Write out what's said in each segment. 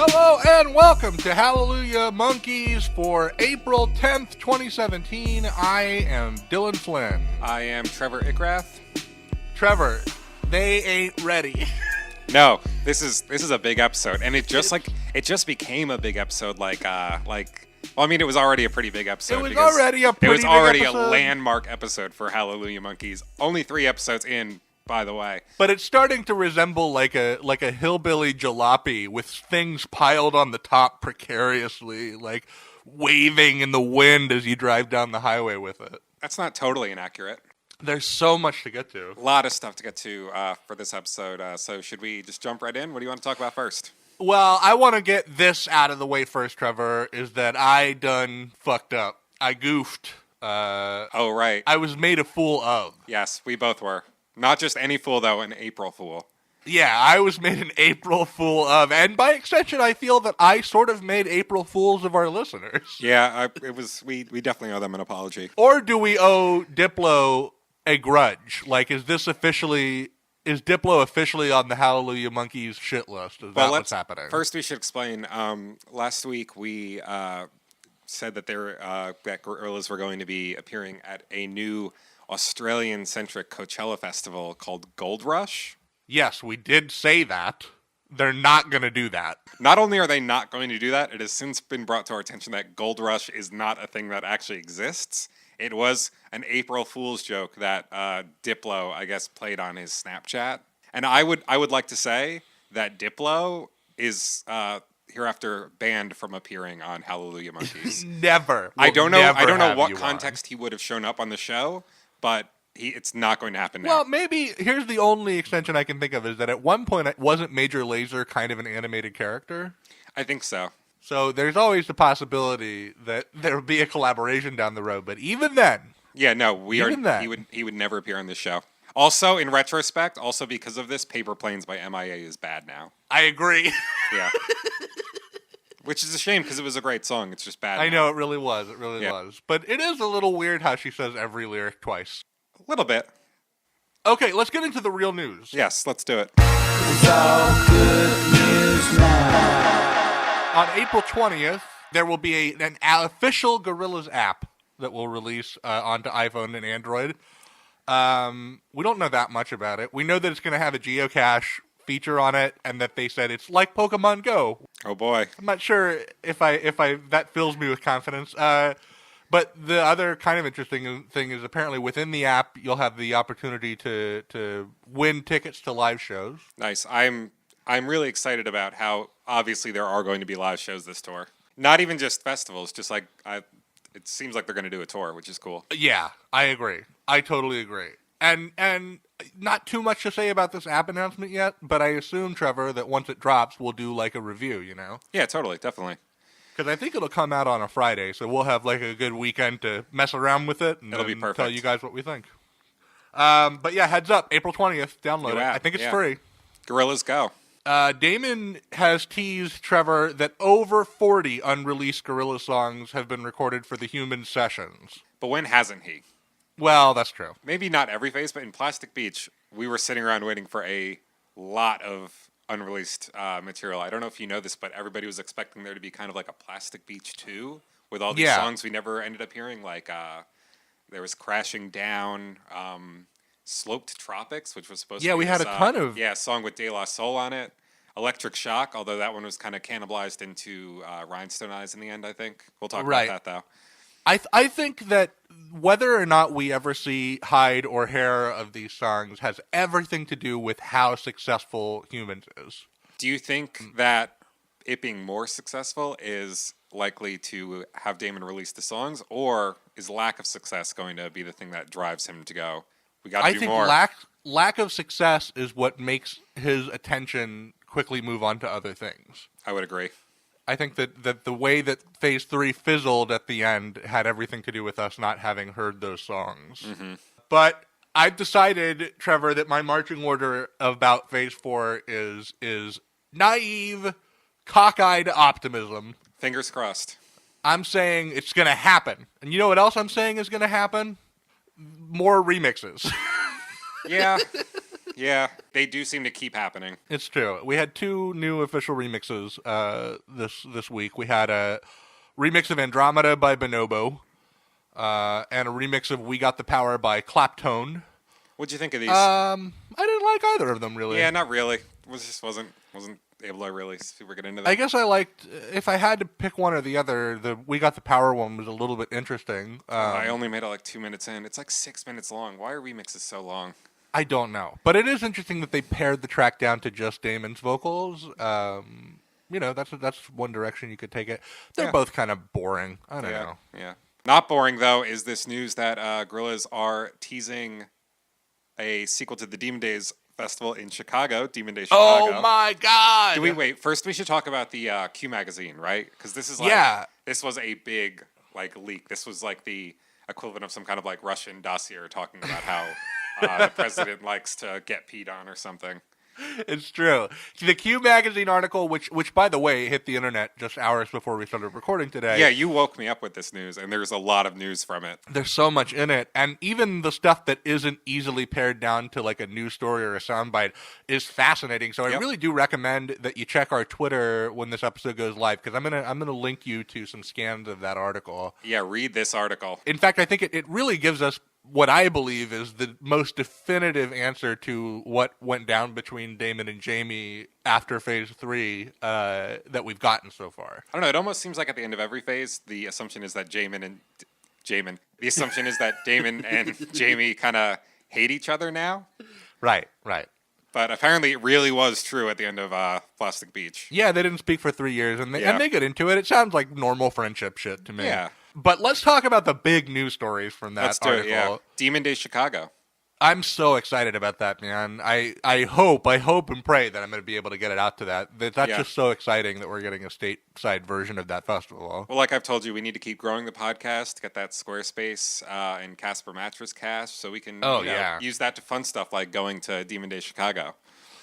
Hello and welcome to Hallelujah Monkeyz for April 10th, 2017. I am Dillon Flynn. I am Trevor Ickrath. Trevor, they ain't ready. No, this is a big episode, and it just became a big episode. Well, I mean, it was already a pretty big episode. It was already a landmark episode for Hallelujah Monkeyz. Only 3 episodes in, by the way. But it's starting to resemble like a hillbilly jalopy with things piled on the top precariously, like waving in the wind as you drive down the highway with it. That's not totally inaccurate. There's so much to get to. A lot of stuff to get to for this episode. So should we just jump right in? What do you want to talk about first? Well, I want to get this out of the way first, Trevor, is that I done fucked up. I goofed. Oh, right. I was made a fool of. Yes, we both were. Not just any fool, though, an April fool. Yeah, I was made an April fool of. And by extension, I feel that I sort of made April fools of our listeners. Yeah, we definitely owe them an apology. Or do we owe Diplo a grudge? Like, is Diplo officially on the Hallelujah Monkeyz shit list? Is that what's happening? First, we should explain. Last week, we said that that Gorillaz were going to be appearing at a new Australian-centric Coachella festival called Gold Rush. Yes, we did say that. They're not going to do that. Not only are they not going to do that, it has since been brought to our attention that Gold Rush is not a thing that actually exists. It was an April Fool's joke that Diplo, I guess, played on his Snapchat. And I would like to say that Diplo is hereafter banned from appearing on Hallelujah Monkeyz. Never. I don't know what context he would have shown up on the show, but it's not going to happen now. Well, maybe here's the only extension I can think of is that at one point wasn't Major Lazer kind of an animated character? I think so. So there's always the possibility that there will be a collaboration down the road, but even then, he would never appear on this show. Also, in retrospect, also because of this, Paper Planes by MIA is bad now. I agree. Yeah. Which is a shame because it was a great song. It's just bad. I know, it really was. It really was. But it is a little weird how she says every lyric twice. A little bit. Okay, let's get into the real news. Yes, let's do it. It's all good news now. On April 20th, there will be an official Gorillaz app that will release onto iPhone and Android. We don't know that much about it. We know that it's going to have a geocache feature on it, and that they said it's like Pokemon Go. Oh boy! I'm not sure if that fills me with confidence. But the other kind of interesting thing is apparently within the app you'll have the opportunity to win tickets to live shows. Nice. I'm really excited about how obviously there are going to be live shows this tour. Not even just festivals, just like it seems like they're going to do a tour, which is cool. Yeah, I agree. I totally agree. And not too much to say about this app announcement yet, but I assume, Trevor, that once it drops, we'll do like a review, you know? Yeah, totally, definitely. Because I think it'll come out on a Friday, so we'll have like a good weekend to mess around with it and it'll be perfect. Tell you guys what we think. But yeah, heads up, April 20th, download it. I think it's free. Gorillaz go. Damon has teased, Trevor, that over 40 unreleased Gorillaz songs have been recorded for the Human sessions. But when hasn't he? Well, that's true. Maybe not every phase, but in Plastic Beach, we were sitting around waiting for a lot of unreleased material. I don't know if you know this, but everybody was expecting there to be kind of like a Plastic Beach 2 with all these songs we never ended up hearing. Like there was Crashing Down, Sloped Tropics, which was supposed to be we had a ton of... Yeah, a song with De La Soul on it. Electric Shock, although that one was kind of cannibalized into Rhinestone Eyes in the end, I think. We'll talk about that, though. I think that whether or not we ever see hide or hair of these songs has everything to do with how successful Humans is. Do you think that it being more successful is likely to have Damon release the songs, or is lack of success going to be the thing that drives him to go, we got to do more? I think lack of success is what makes his attention quickly move on to other things. I would agree. I think that the way that Phase 3 fizzled at the end had everything to do with us not having heard those songs. Mm-hmm. But I've decided, Trevor, that my marching order about Phase 4 is naive, cockeyed optimism. Fingers crossed. I'm saying it's going to happen. And you know what else I'm saying is going to happen? More remixes. Yeah. Yeah, they do seem to keep happening. It's true. We had 2 new official remixes this week. We had a remix of Andromeda by Bonobo, and a remix of We Got the Power by Claptone. What'd you think of these? I didn't like either of them, really. Yeah, not really. Wasn't able to really super get into that. I guess I liked, if I had to pick one or the other, the We Got the Power one was a little bit interesting. I only made it like 2 minutes in. It's like 6 minutes long. Why are remixes so long? I don't know. But it is interesting that they pared the track down to just Damon's vocals. That's one direction you could take it. They're both kind of boring. I don't know. Yeah. Not boring, though, is this news that Gorillaz are teasing a sequel to the Demon Days Festival in Chicago, Demon Days Chicago. Oh, my God! Wait, first we should talk about the Q Magazine, right? Because this is this was a big leak. This was like the equivalent of some kind of like Russian dossier talking about how the president likes to get peed on or something. It's true. The Q Magazine article, which by the way hit the internet just hours before we started recording today. Yeah, you woke me up with this news, and there's a lot of news from it. There's so much in it, and even the stuff that isn't easily pared down to like a news story or a soundbite is fascinating. So I really do recommend that you check our Twitter when this episode goes live, because I'm gonna link you to some scans of that article. Yeah, read this article. In fact, I think it really gives us what I believe is the most definitive answer to what went down between Damon and Jamie after Phase 3 that we've gotten so far. I don't know. It almost seems like at the end of every phase, the assumption is that Damon and Jamie kind of hate each other now. Right. But apparently it really was true at the end of Plastic Beach. Yeah, they didn't speak for 3 years, and they get into it. It sounds like normal friendship shit to me. Yeah. But let's talk about the big news stories from that article. Let's do it, yeah. Demon Days Chicago. I'm so excited about that, man. I hope and pray that I'm going to be able to get it out to that. That's just so exciting that we're getting a stateside version of that festival. Well, like I've told you, we need to keep growing the podcast, get that Squarespace and Casper Mattress cash, so we can use that to fund stuff like going to Demon Days Chicago.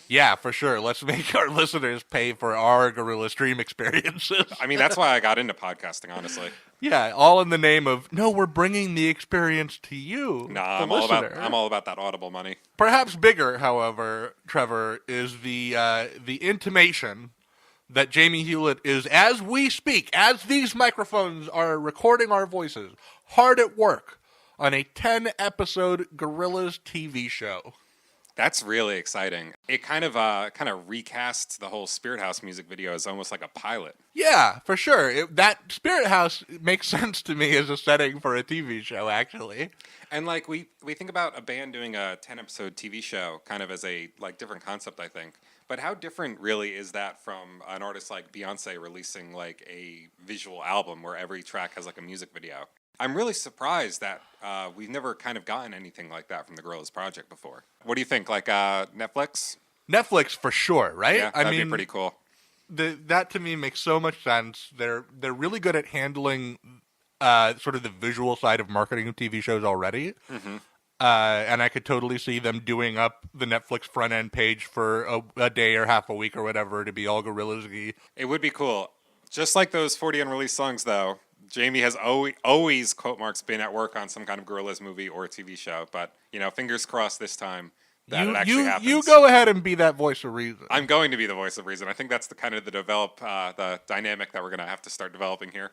Yeah, for sure. Let's make our listeners pay for our Gorillaz Dream experiences. I mean, that's why I got into podcasting, honestly. Yeah, all in the name of, no, we're bringing the experience to you. Nah, I'm all about that Audible money. Perhaps bigger, however, Trevor, is the intimation that Jamie Hewlett is, as we speak, as these microphones are recording our voices, hard at work on a 10-episode Gorillaz TV show. That's really exciting. It kind of recasts the whole Spirit House music video as almost like a pilot. Yeah, for sure. That Spirit House makes sense to me as a setting for a TV show, actually. And like we think about a band doing a 10-episode TV show kind of as a like different concept, I think. But how different really is that from an artist like Beyonce releasing like a visual album where every track has like a music video? I'm really surprised that we've never kind of gotten anything like that from the Gorillaz project before. What do you think? Like Netflix? Netflix for sure, right? Yeah, that'd be pretty cool. That to me makes so much sense. They're really good at handling sort of the visual side of marketing of TV shows already. Mm-hmm. And I could totally see them doing up the Netflix front end page for a day or half a week or whatever to be all Gorillaz-y. It would be cool. Just like those 40 unreleased songs, though. Jamie has always, quote marks, been at work on some kind of Gorillaz movie or TV show. But, fingers crossed this time that it actually happens. You go ahead and be that voice of reason. I'm going to be the voice of reason. I think that's the dynamic that we're going to have to start developing here.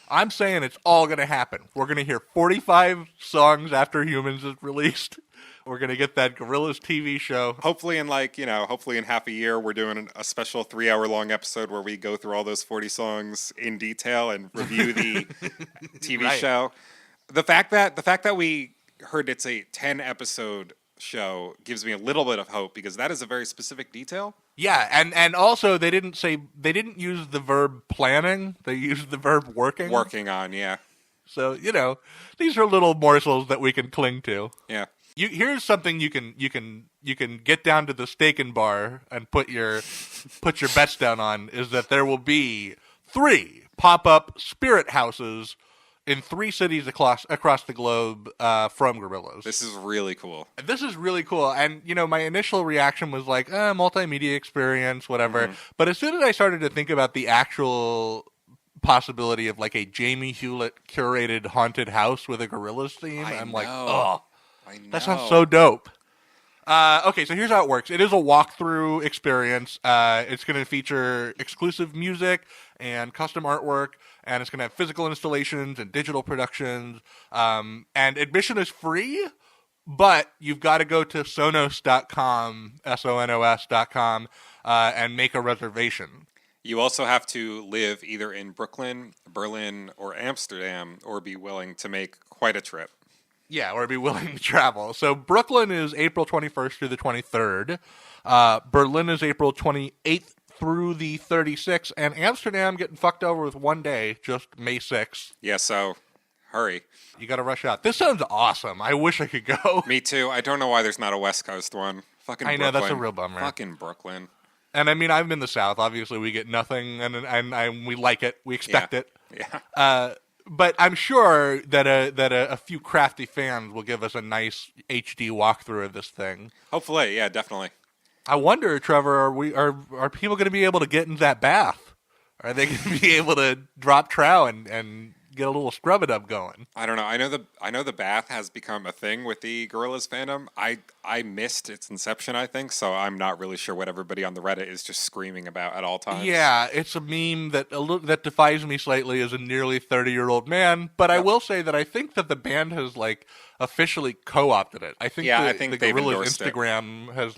I'm saying it's all going to happen. We're going to hear 45 songs after Humans is released. We're going to get that Gorillaz TV show. Hopefully in half a year, we're doing a special 3-hour-long episode where we go through all those 40 songs in detail and review the TV show. The fact that we heard it's a 10-episode show gives me a little bit of hope because that is a very specific detail. Yeah, and also they didn't use the verb planning. They used the verb working. Working on, yeah. So, these are little morsels that we can cling to. Yeah. Here's something you can get down to the steak and bar and put your bets down on is that there will be 3 pop-up spirit houses in 3 cities across the globe from Gorillaz. This is really cool. And, my initial reaction was like, multimedia experience, whatever. Mm-hmm. But as soon as I started to think about the actual possibility of like a Jamie Hewlett curated haunted house with a Gorillaz theme, I'm like, oh, that sounds so dope. Okay, so here's how it works. It is a walkthrough experience. It's going to feature exclusive music and custom artwork, and it's going to have physical installations and digital productions. And admission is free, but you've got to go to sonos.com, sonos.com, and make a reservation. You also have to live either in Brooklyn, Berlin, or Amsterdam, or be willing to make quite a trip. Yeah, or be willing to travel. So Brooklyn is April 21st through the 23rd. Berlin is April 28th through the 36th. And Amsterdam getting fucked over with one day, just May 6th. Yeah, so hurry. You got to rush out. This sounds awesome. I wish I could go. Me too. I don't know why there's not a West Coast one. Fucking I Brooklyn. know, that's a real bummer. Fucking Brooklyn. And I mean, I'm in the South. Obviously, we get nothing, and we like it. We expect it. Yeah. But I'm sure that a few crafty fans will give us a nice HD walkthrough of this thing. Hopefully, yeah, definitely. I wonder, Trevor, are people going to be able to get into that bath? Are they going to be able to drop trow and get a little scrub-a-dub going? I don't know. I know the bath has become a thing with the Gorillaz fandom. I missed its inception, I think, so I'm not really sure what everybody on the Reddit is just screaming about at all times. Yeah, it's a meme that defies me slightly as a nearly 30-year-old man, but I will say that I think that the band has officially co-opted it. I think I think the they've Gorillaz endorsed Instagram has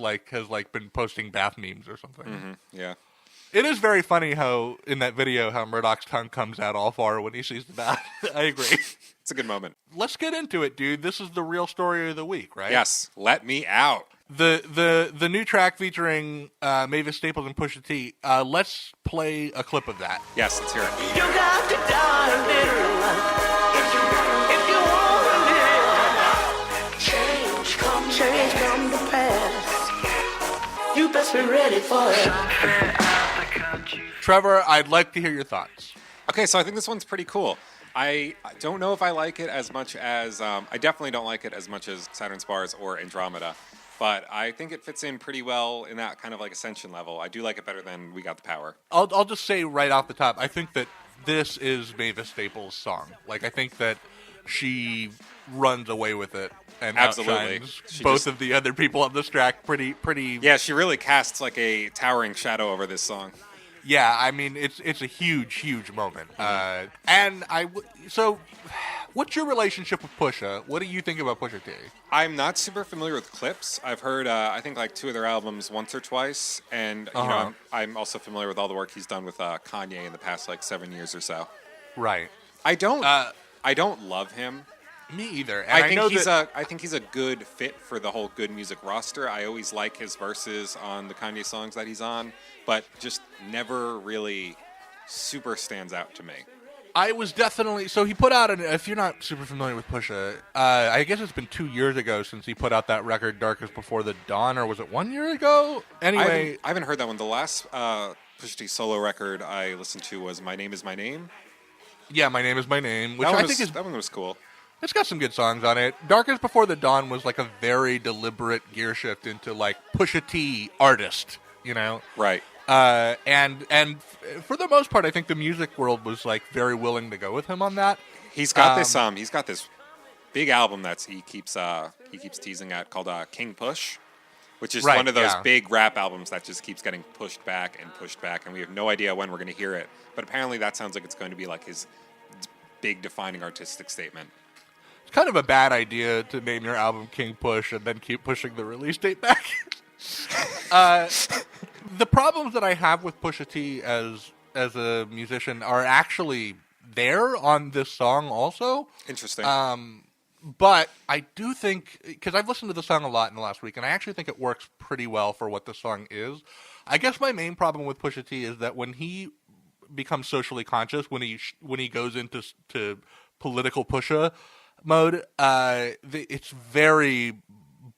been posting bath memes or something. Mm-hmm. Yeah. It is very funny how, in that video, how Murdoch's tongue comes out all far when he sees the bath. I agree. It's a good moment. Let's get into it, dude. This is the real story of the week, right? Yes. Let me out. The new track featuring Mavis Staples and Pusha T. Let's play a clip of that. Yes, let's hear it. You got to die a little if you want to live. Change come to pass. You best be ready for it. Trevor, I'd like to hear your thoughts. Okay, so I think this one's pretty cool. I don't know if I like it as much as I definitely don't like it as much as Saturn's Bars or Andromeda, but I think it fits in pretty well in that kind of Ascension level. I do like it better than We Got the Power. I'll just say right off the top, I think that this is Mavis Staples' song. I think that she runs away with it and absolutely outshines both of the other people on this track pretty. Yeah, she really casts a towering shadow over this song. Yeah, I mean it's a huge moment. So what's your relationship with Pusha? What do you think about Pusha T? I'm not super familiar with Clips. I've heard I think 2 of their albums once or twice, and you know I'm also familiar with all the work he's done with Kanye in the past 7 years or so. Right. I don't love him. Me either. And I think he's a good fit for the whole Good Music roster. I always like his verses on the Kanye songs that he's on, but just never really super stands out to me. I was definitely... So he put out... if you're not super familiar with Pusha, I guess it's been 2 years ago since he put out that record, Darkest Before the Dawn, or was it 1 year ago? Anyway... I haven't heard that one. The last Pusha T solo record I listened to was My Name Is My Name. Yeah, My Name Is My Name, which that one was cool. It's got some good songs on it. Darkest Before the Dawn was a very deliberate gear shift into Pusha T artist, you know? Right. And for the most part, I think the music world was very willing to go with him on that. He's got this big album that he keeps teasing at called King Push, which is one of those big rap albums that just keeps getting pushed back, and we have no idea when we're going to hear it. But apparently that sounds like it's going to be his big defining artistic statement. It's kind of a bad idea to name your album King Push and then keep pushing the release date back. The problems that I have with Pusha T as a musician are actually there on this song also. Interesting. But I do think, because I've listened to the song a lot in the last week, and I actually think it works pretty well for what the song is. I guess my main problem with Pusha T is that when he becomes socially conscious, when he goes into political Pusha mode, it's very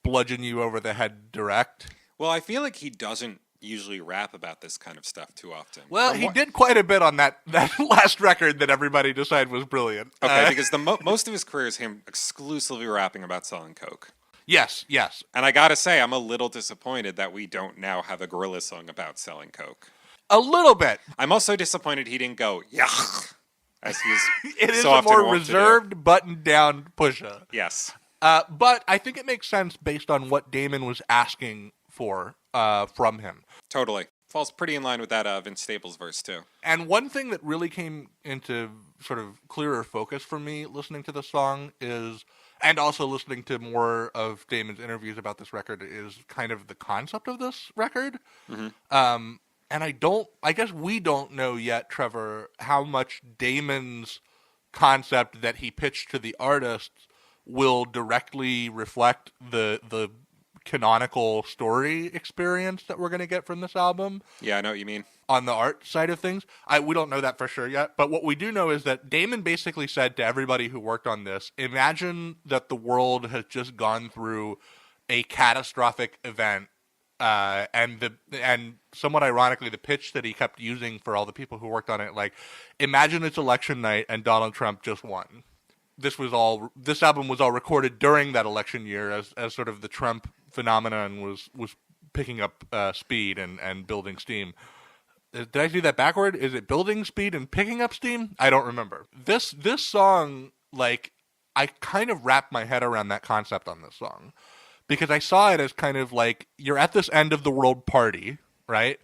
bludgeon you over the head direct. Well, I feel like he doesn't usually rap about this kind of stuff too often. Well, he did quite a bit on that last record that everybody decided was brilliant. Okay, because most of his career is him exclusively rapping about selling coke. Yes. And I gotta say, I'm a little disappointed that we don't now have a Gorillaz song about selling coke. A little bit. I'm also disappointed he didn't go, yuck, as he's it is so a often more wont reserved, buttoned-down Pusha. Yes. But I think it makes sense based on what Damon was asking for from him. Totally. Falls pretty in line with that Vince Staples verse, too. And one thing that really came into sort of clearer focus for me listening to the song is, and also listening to more of Damon's interviews about this record, is kind of the concept of this record. And I guess we don't know yet, Trevor, how much Damon's concept that he pitched to the artists will directly reflect the canonical story experience that we're going to get from this album. Yeah, I know what you mean. On the art side of things, we don't know that for sure yet. But what we do know is that Damon basically said to everybody who worked on this, imagine that the world has just gone through a catastrophic event. And somewhat ironically, the pitch that he kept using for all the people who worked on it, like, imagine it's election night and Donald Trump just won. This album was all recorded during that election year as sort of the Trump phenomenon was picking up speed and building steam. Did I do that backward? Is it building speed and picking up steam? I don't remember. This song, like, I kind of wrapped my head around that concept on this song. Because I saw it as kind of like, you're at this end of the world party, right?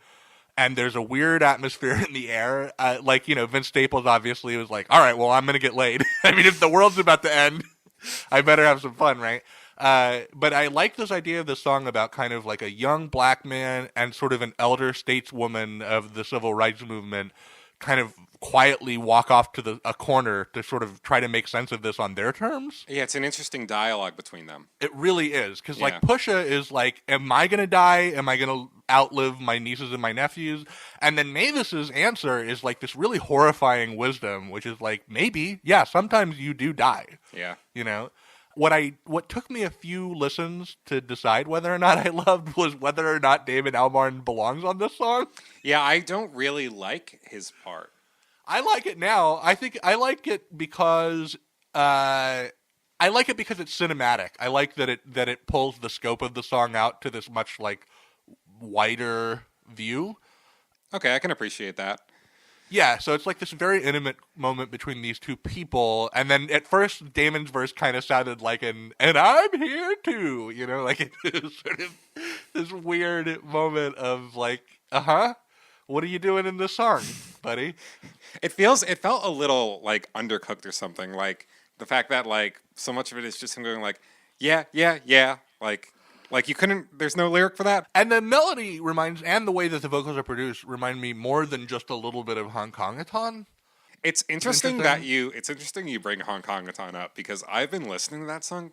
And there's a weird atmosphere in the air. Like, Vince Staples obviously was like, all right, well, I'm going to get laid. I mean, if the world's about to end, I better have some fun, right? But I like this idea of this song about kind of like a young black man and sort of an elder stateswoman of the civil rights movement kind of quietly walk off to a corner to sort of try to make sense of this on their terms. Yeah, it's an interesting dialogue between them. It really is. Because, like, Pusha is like, am I going to die? Am I going to outlive my nieces and my nephews? And then Mavis's answer is, like, this really horrifying wisdom, which is like, maybe, yeah, sometimes you do die. Yeah. What took me a few listens to decide whether or not I loved was whether or not Damon Albarn belongs on this song. Yeah, I don't really like his part. I like it now. I think I like it because it's cinematic. I like that it pulls the scope of the song out to this much like wider view. Okay, I can appreciate that. Yeah, so it's like this very intimate moment between these two people, and then at first Damon's verse kind of sounded like and I'm here too, like it was sort of this weird moment of like, what are you doing in this song, buddy? It felt a little like undercooked or something, like the fact that like so much of it is just him going like, yeah, like you couldn't, there's no lyric for that. And the melody and the way that the vocals are produced remind me more than just a little bit of Hong Kongaton. It's interesting that you bring Hong Kongaton up because I've been listening to that song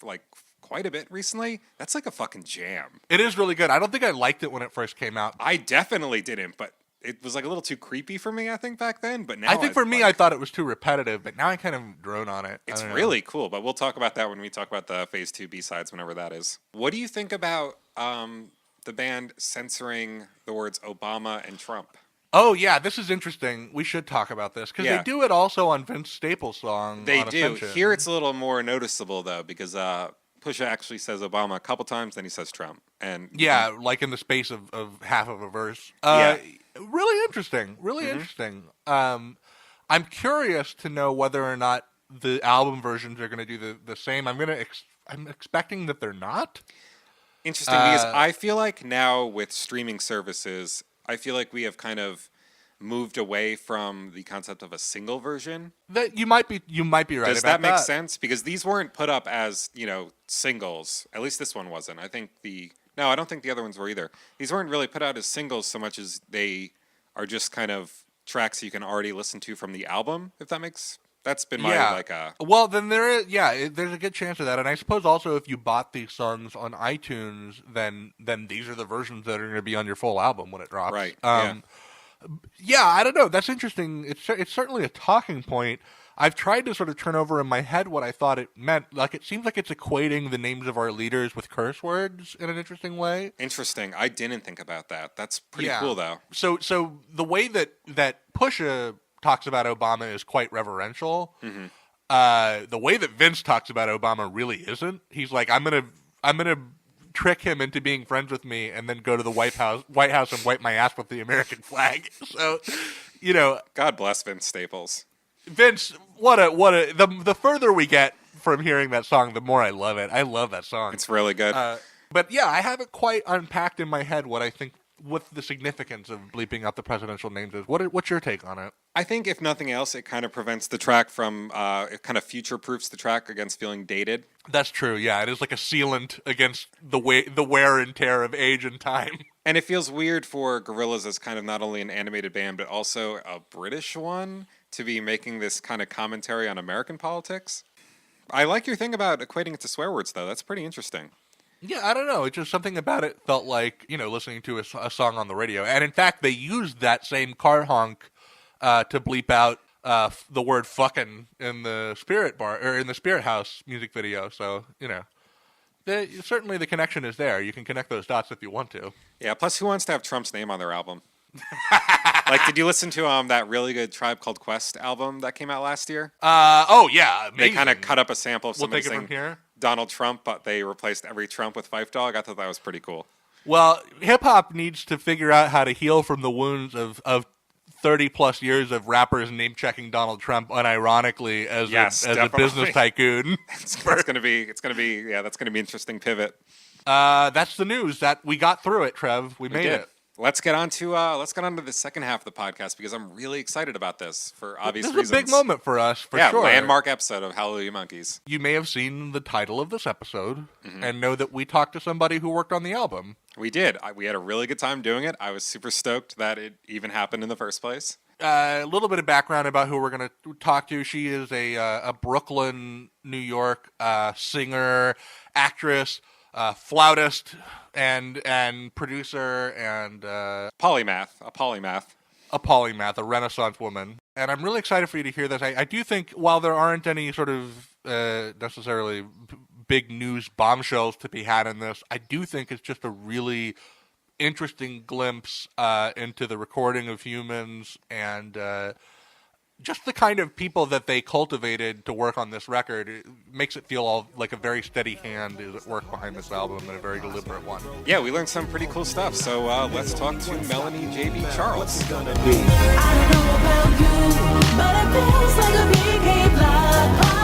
like quite a bit recently. That's like a fucking jam. It is really good. I don't think I liked it when it first came out. I definitely didn't, but it was like a little too creepy for me, I think, back then. But now I think for me, I thought it was too repetitive, but now I kind of drone on it. It's really cool, but we'll talk about that when we talk about the Phase 2 B-sides, whenever that is. What do you think about the band censoring the words Obama and Trump? Oh, yeah, this is interesting. We should talk about this, because they do it also on Vince Staples' song. They on do. Ascension. Here it's a little more noticeable, though, because Pusha actually says Obama a couple times, then he says Trump. And yeah, like in the space of half of a verse. Really interesting. Really interesting. I'm curious to know whether or not the album versions are going to do the same. I'm expecting that they're not. Interesting, because I feel like now with streaming services, I feel like we have kind of moved away from the concept of a single version. That you might be right. Does that make sense? Because these weren't put up as singles. At least this one wasn't. I don't think the other ones were either. These weren't really put out as singles so much as they are just kind of tracks you can already listen to from the album. If that's been my Well, then there's a good chance of that, and I suppose also if you bought these songs on iTunes, then these are the versions that are going to be on your full album when it drops. Right. Yeah, I don't know. That's interesting. It's certainly a talking point. I've tried to sort of turn over in my head what I thought it meant. Like, it seems like it's equating the names of our leaders with curse words in an interesting way. Interesting. I didn't think about that. That's pretty cool, though. So the way that Pusha talks about Obama is quite reverential. Mm-hmm. The way that Vince talks about Obama really isn't. He's like, I'm gonna trick him into being friends with me and then go to the White House and wipe my ass with the American flag. So, God bless Vince Staples. Vince, the further we get from hearing that song, the more I love it. I love that song. It's really good. But yeah, I haven't quite unpacked in my head what I think, what the significance of bleeping out the presidential names is. What's your take on it? I think if nothing else, it kind of prevents the track from, it kind of future-proofs the track against feeling dated. That's true, yeah. It is like a sealant against the wear and tear of age and time. And it feels weird for Gorillaz as kind of not only an animated band, but also a British one to be making this kind of commentary on American politics. I like your thing about equating it to swear words, though. That's pretty interesting. Yeah, I don't know. It's just something about it felt like, listening to a song on the radio. And in fact, they used that same car honk to bleep out the word fucking in the Spirit Bar, or in the Spirit House music video. So, certainly the connection is there. You can connect those dots if you want to. Yeah, plus who wants to have Trump's name on their album? Like, did you listen to that really good Tribe Called Quest album that came out last year? Oh, yeah. Amazing. They kind of cut up a sample of somebody We'll take it saying from here. Donald Trump, but they replaced every Trump with Fife Dog. I thought that was pretty cool. Well, hip-hop needs to figure out how to heal from the wounds of 30-plus years of rappers name-checking Donald Trump unironically as a business tycoon. That's going to be an interesting pivot. That's the news. That we got through it, Trev. We made it. Let's get on to the second half of the podcast because I'm really excited about this for obvious reasons. This is a big moment for us, for sure. Landmark episode of Hallelujah Monkeyz. You may have seen the title of this episode and know that we talked to somebody who worked on the album. We did. We had a really good time doing it. I was super stoked that it even happened in the first place. A little bit of background about who we're going to talk to. She is a Brooklyn, New York singer, actress, flautist, and producer, and a Renaissance woman. And I'm really excited for you to hear this. I do think, while there aren't any sort of necessarily big news bombshells to be had in this, I do think it's just a really interesting glimpse into the recording of humans and just the kind of people that they cultivated to work on this record. It makes it feel like a very steady hand is at work behind this album, and a very deliberate one. Yeah, we learned some pretty cool stuff. So let's talk to Melanie JB Charles. I don't know about you, but it feels like a big block party.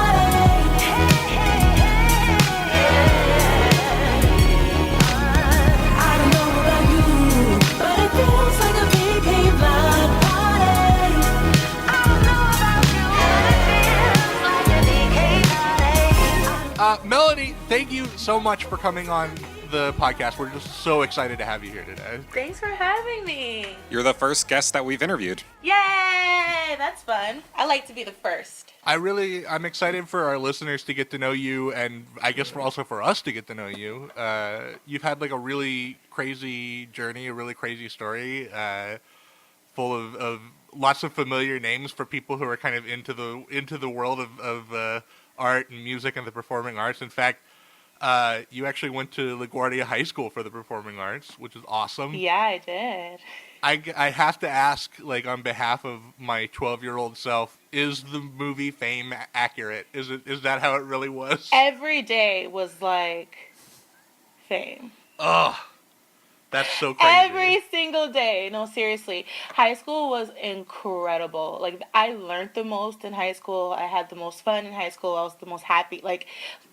I don't know about you, but it feels like a big block party. Melanie, thank you so much for coming on the podcast. We're just so excited to have you here today. Thanks for having me. You're the first guest that we've interviewed. Yay! That's fun. I like to be the first. I'm excited for our listeners to get to know you, and I guess also for us to get to know you. You've had like a really crazy journey, a really crazy story, full of lots of familiar names for people who are kind of into the world of art and music and the performing arts. In fact, you actually went to LaGuardia High School for the performing arts, which is awesome. Yeah, I did. I have to ask, like, on behalf of my 12-year-old self, is the movie Fame accurate? Is that how it really was? Every day was like Fame. Ugh. That's so crazy. Every single day. No, seriously. High school was incredible. Like, I learned the most in high school. I had the most fun in high school. I was the most happy. Like,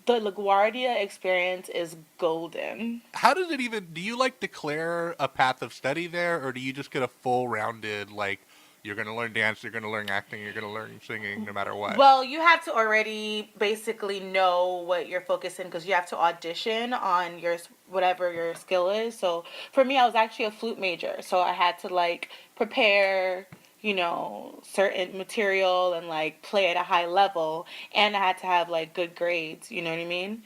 the LaGuardia experience is golden. How does it even... Do you, like, declare a path of study there, or do you just get a full-rounded, like, you're going to learn dance, you're going to learn acting, you're going to learn singing, no matter what? Well, you have to already basically know what you're focusing, because you have to audition on whatever your skill is. So for me, I was actually a flute major, so I had to like prepare, certain material and like play at a high level, and I had to have like good grades. You know what I mean?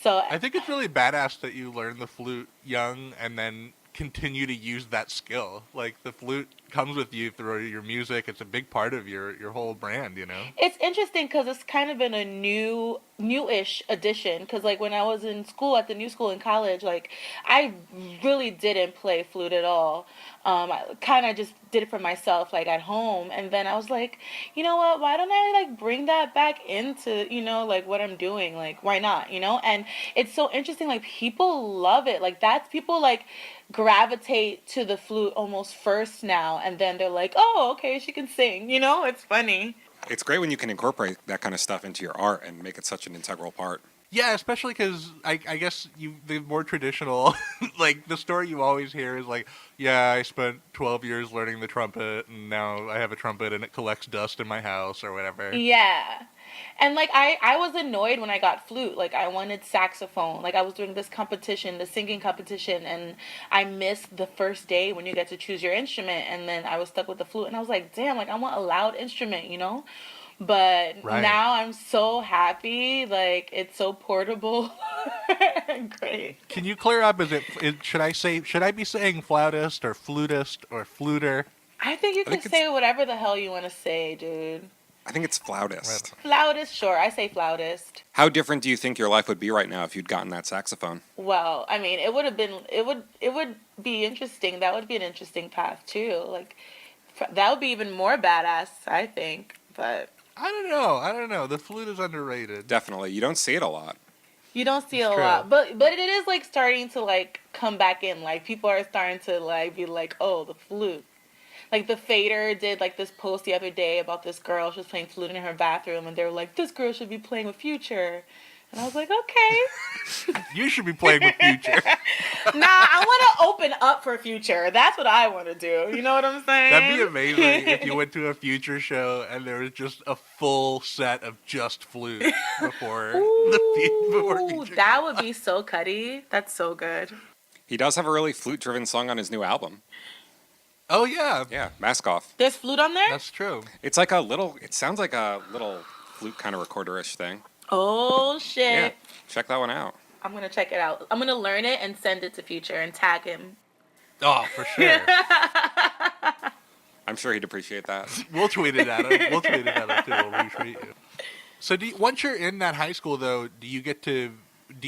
So I think it's really badass that you learn the flute young and then continue to use that skill. Like, the flute comes with you through your music. It's a big part of your whole brand, It's interesting because it's kind of been a newish addition, because like when I was in school, at the new school in college, like I really didn't play flute at all. I kind of just did it for myself, like at home, and then I was like, you know what, why don't I like bring that back into like what I'm doing? Like, why not? And it's so interesting, like people love it. Like, that's people like gravitate to the flute almost first now, and then they're like, oh, okay, she can sing. It's funny. It's great when you can incorporate that kind of stuff into your art and make it such an integral part. Yeah, especially because I guess the more traditional, like the story you always hear is like, yeah, I spent 12 years learning the trumpet, and now I have a trumpet and it collects dust in my house or whatever. Yeah. And like I was annoyed when I got flute. Like I wanted saxophone. Like I was doing this competition, the singing competition, and I missed the first day when you get to choose your instrument, and then I was stuck with the flute, and I was like, damn, like I want a loud instrument, you know? But Right. now I'm so happy. Like it's so portable. Great. Can you clear up? Should I be saying flautist or flutist or fluter? I think you can think say whatever the hell you want to say, dude. I think it's flautist. Flautist, sure. I say flautist. How different do you think your life would be right now if you'd gotten that saxophone? Well, I mean, it would be interesting. That would be an interesting path too. Like that would be even more badass, I think. But I don't know. The flute is underrated. Definitely. You don't see it a lot. you don't see it a It's true. lot. But it is like starting to like come back in. Like people are starting to like be like, "Oh, the flute." Like the Fader did like this post the other day about this girl. She was playing flute in her bathroom, and they were like, "This girl should be playing with Future." And I was like, "Okay." You should be playing with Future. Nah, I want to open up for Future. That's what I want to do. You know what I'm saying? That'd be amazing if you went to a Future show and there was just a full set of just flute before before Ooh, Future. that would be so cutty. That's so good. He does have a really flute-driven song on his new album. Oh yeah, Yeah, Mask Off. There's flute on there? that's true. It's like it sounds like a little flute kind of recorder-ish thing. Oh, shit. Yeah, check that one out. I'm going to check it out. I'm going to learn it and send it to Future and tag him. Oh, for sure. I'm sure he'd appreciate that. We'll tweet it at him. We'll tweet it at him too. We'll retweet you. So, once you're in that high school, though, do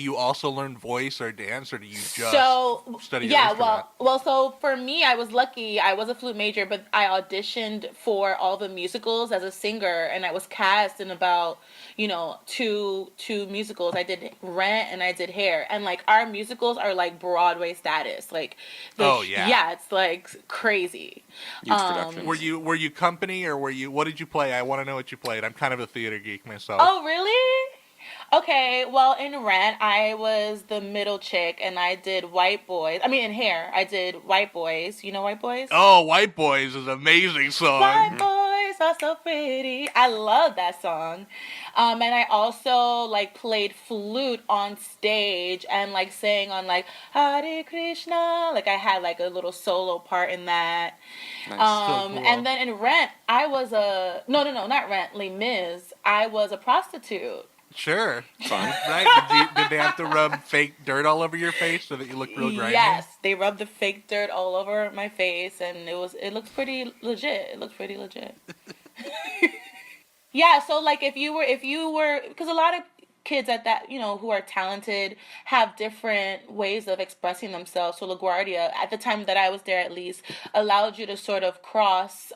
you also learn voice or dance, or do you just study your instrument? well, so for me, I was lucky. I was a flute major, but I auditioned for all the musicals as a singer, and I was cast in about, two musicals. I did Rent and I did Hair, and like our musicals are like Broadway status. Like, yeah, it's like crazy. Huge production. Were you company, or what did you play? I want to know what you played. I'm kind of a theater geek myself. Oh, really? Okay, well, in Rent, I was the middle chick, and I did White Boys. I mean, in Hair, I did White Boys. You know White Boys? Oh, White Boys is an amazing song. White boys are so pretty. I love that song. And I also, like, played flute on stage and, like, sang on, like, Hare Krishna. Like, I had, like, a little solo part in that. Nice. So cool. And then in Rent, I was no, not Rent, Les Mis. I was a prostitute. Sure. Fun. Right? Did they have to rub fake dirt all over your face so that you look real grimy? Yes, they rubbed the fake dirt all over my face, and it looked pretty legit. It looked pretty legit. Yeah, so like if you were, because a lot of kids at that, who are talented have different ways of expressing themselves. So LaGuardia, at the time that I was there at least, allowed you to sort of cross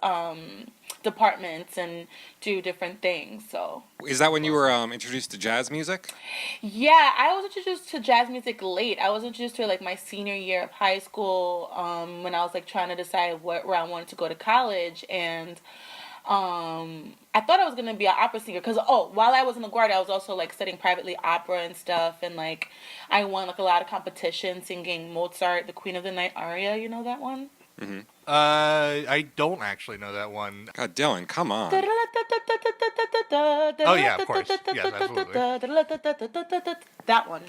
departments and do different things. So Is that when you were introduced to jazz music? yeah, I was introduced to jazz music late. I was introduced to it like my senior year of high school, when I was like trying to decide where I wanted to go to college. And I thought I was gonna be an opera singer because while I was in LaGuardia, I was also like studying privately opera and stuff, and like I won like a lot of competitions singing Mozart, the Queen of the Night aria. You know that one? Mm-hmm. I don't actually know that one. God, Dylan, come on. Oh yeah, of course. Yes, absolutely. That one.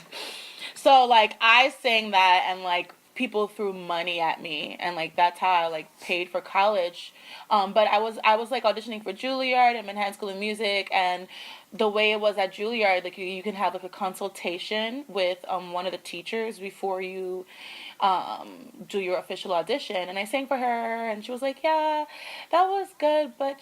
So like I sang that, and like people threw money at me, and like that's how I like paid for college. But I was like auditioning for Juilliard and Manhattan School of Music, and the way it was at Juilliard, like you can have like a consultation with one of the teachers before you do your official audition. And I sang for her, and she was like, yeah, that was good, but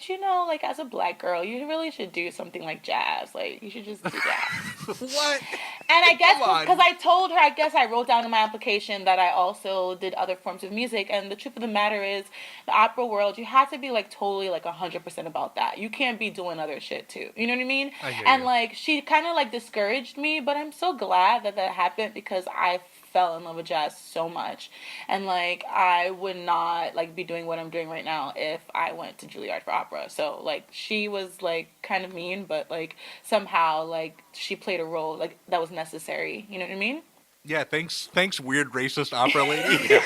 like as a black girl, you really should do something like jazz. Like you should just do jazz. What? And I guess Come on. because I told her, I guess I wrote down in my application that I also did other forms of music. And the truth of the matter is, the opera world, you have to be like totally like 100% about that. You can't be doing other shit too. You know what I mean? I hear And you. like she kind of like discouraged me, but I'm so glad that happened because I fell in love with jazz so much. And like I would not like be doing what I'm doing right now if I went to Juilliard for opera. So like she was like kind of mean, but like somehow like she played a role like that was necessary. You know what I mean? Yeah, thanks, weird racist opera lady.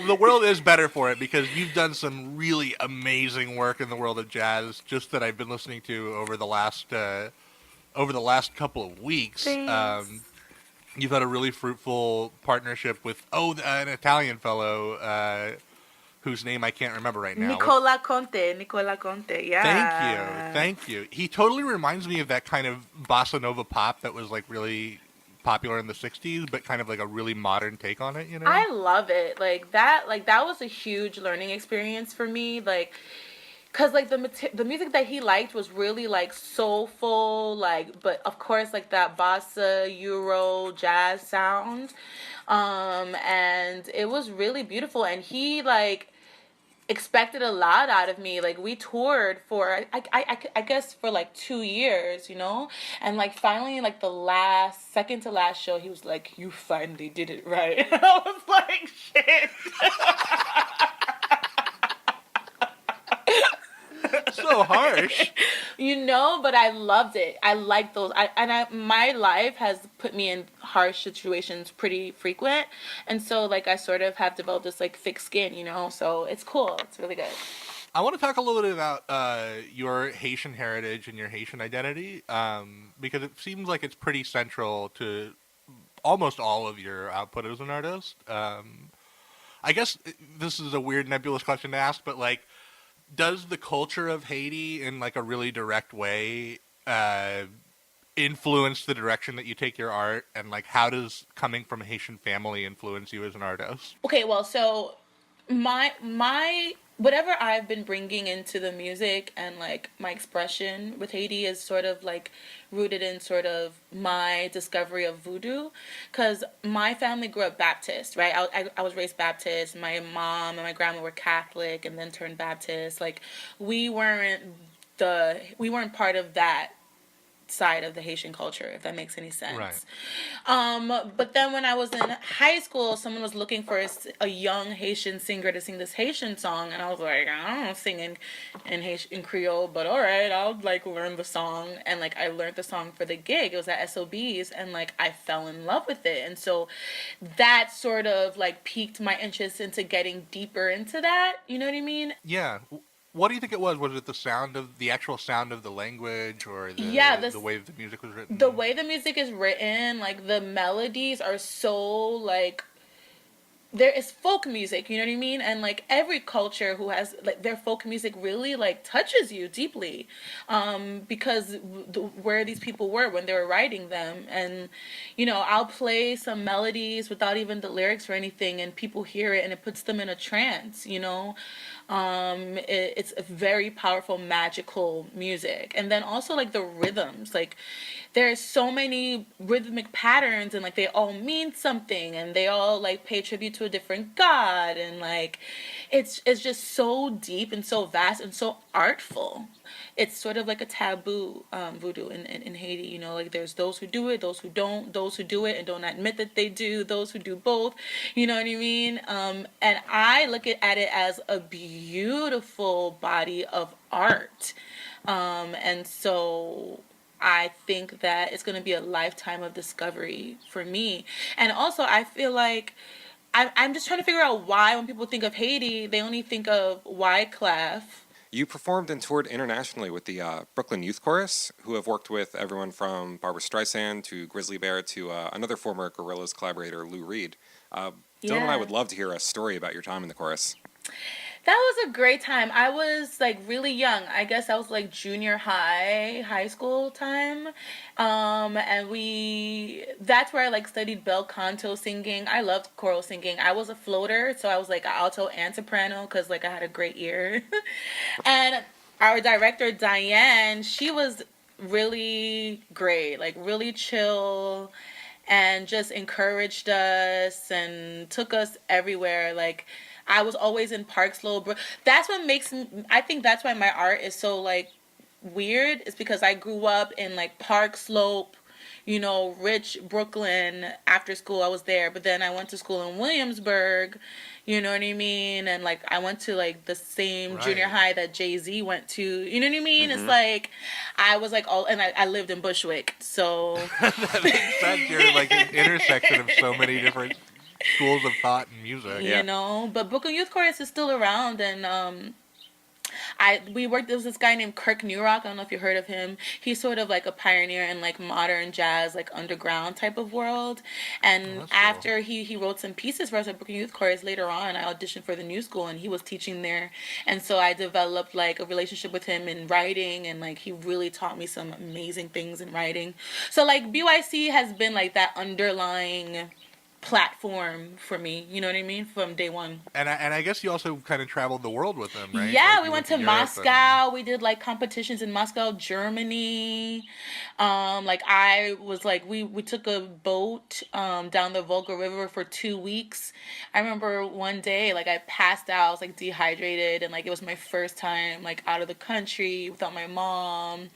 The world is better for it because you've done some really amazing work in the world of jazz, just that I've been listening to over the last couple of weeks. Thanks. You've had a really fruitful partnership with an Italian fellow whose name I can't remember right now. Nicola Conte, yeah. Thank you. He totally reminds me of that kind of bossa nova pop that was like really popular in the 60s, but kind of like a really modern take on it, you know? I love it. Like that was a huge learning experience for me. Like, cause like the music that he liked was really like soulful, like, but of course like that bossa, Euro, jazz sound. And it was really beautiful. And he like expected a lot out of me. Like we toured for I guess for like 2 years, you know, and like finally like the second to last show he was like, you finally did it right. I was like, shit. So harsh. You know, but I loved it. I like those. My life has put me in harsh situations pretty frequent. And so, like, I sort of have developed this, like, thick skin, you know? So it's cool. It's really good. I want to talk a little bit about your Haitian heritage and your Haitian identity, because it seems like it's pretty central to almost all of your output as an artist. I guess this is a weird nebulous question to ask, but, like, does the culture of Haiti in like a really direct way influence the direction that you take your art, and like how does coming from a Haitian family influence you as an artist? Okay, well, so my whatever I've been bringing into the music and like my expression with Haiti is sort of like rooted in sort of my discovery of voodoo, because my family grew up Baptist, right? I was raised Baptist. My mom and my grandma were Catholic and then turned Baptist. Like we weren't part of that side of the Haitian culture, if that makes any sense. Right. But then when I was in high school, someone was looking for a young Haitian singer to sing this Haitian song, and I was like, I don't sing in Creole, but all right, I'll like learn the song. And like I learned the song for the gig. It was at SOB's, and like I fell in love with it, and so that sort of like piqued my interest into getting deeper into that. You know what I mean? Yeah. What do you think it was? Was it the actual sound of the language, or the way the music was written? The way the music is written, like the melodies are so like, there is folk music, you know what I mean? And like every culture who has like their folk music really like touches you deeply, because where these people were when they were writing them. And you know, I'll play some melodies without even the lyrics or anything, and people hear it and it puts them in a trance, you know. It's a very powerful, magical music. And then also like the rhythms, like there's so many rhythmic patterns, and like they all mean something, and they all like pay tribute to a different god, and like it's just so deep and so vast and so artful. It's sort of like a taboo, voodoo in Haiti, you know, like there's those who do it, those who don't, those who do it and don't admit that they do, those who do both, you know what I mean? And I look at it as a beautiful body of art. And so I think that it's going to be a lifetime of discovery for me. And also I feel like I'm just trying to figure out why when people think of Haiti, they only think of Wyclef. You performed and toured internationally with the Brooklyn Youth Chorus, who have worked with everyone from Barbra Streisand to Grizzly Bear to another former Gorillaz collaborator, Lou Reed. Dylan and I would love to hear a story about your time in the chorus. That was a great time. I was like really young. I guess I was like junior high school time. And that's where I like studied bel canto singing. I loved choral singing. I was a floater, so I was like alto and soprano because like I had a great ear. And our director, Diane, she was really great, like really chill, and just encouraged us and took us everywhere. Like I was always in Park Slope. That's what makes me, I think that's why my art is so like weird is because I grew up in like Park Slope, you know, rich Brooklyn. After school, I was there, but then I went to school in Williamsburg, you know what I mean? And like I went to like the same junior high that Jay-Z went to, you know what I mean? It's like I was like all, and I lived in Bushwick, so That makes sense. You're like an intersection of so many different schools of thought and music. you know. But Brooklyn Youth Chorus is still around, and we worked. There was this guy named Kirk Newrock. I don't know if you heard of him. He's sort of like a pioneer in like modern jazz, like underground type of world. And after he wrote some pieces for us at Brooklyn Youth Chorus, later on I auditioned for the New School, and he was teaching there. And so I developed like a relationship with him in writing, and like he really taught me some amazing things in writing. So like BYC has been like that underlying platform for me, you know what I mean, from day one. And I guess you also kind of traveled the world with them, right? Yeah, like we went to Europe Moscow. We did like competitions in Moscow, Germany. Like I was like we took a boat down the Volga River for 2 weeks. I remember one day like I passed out, I was like dehydrated, and like it was my first time like out of the country without my mom.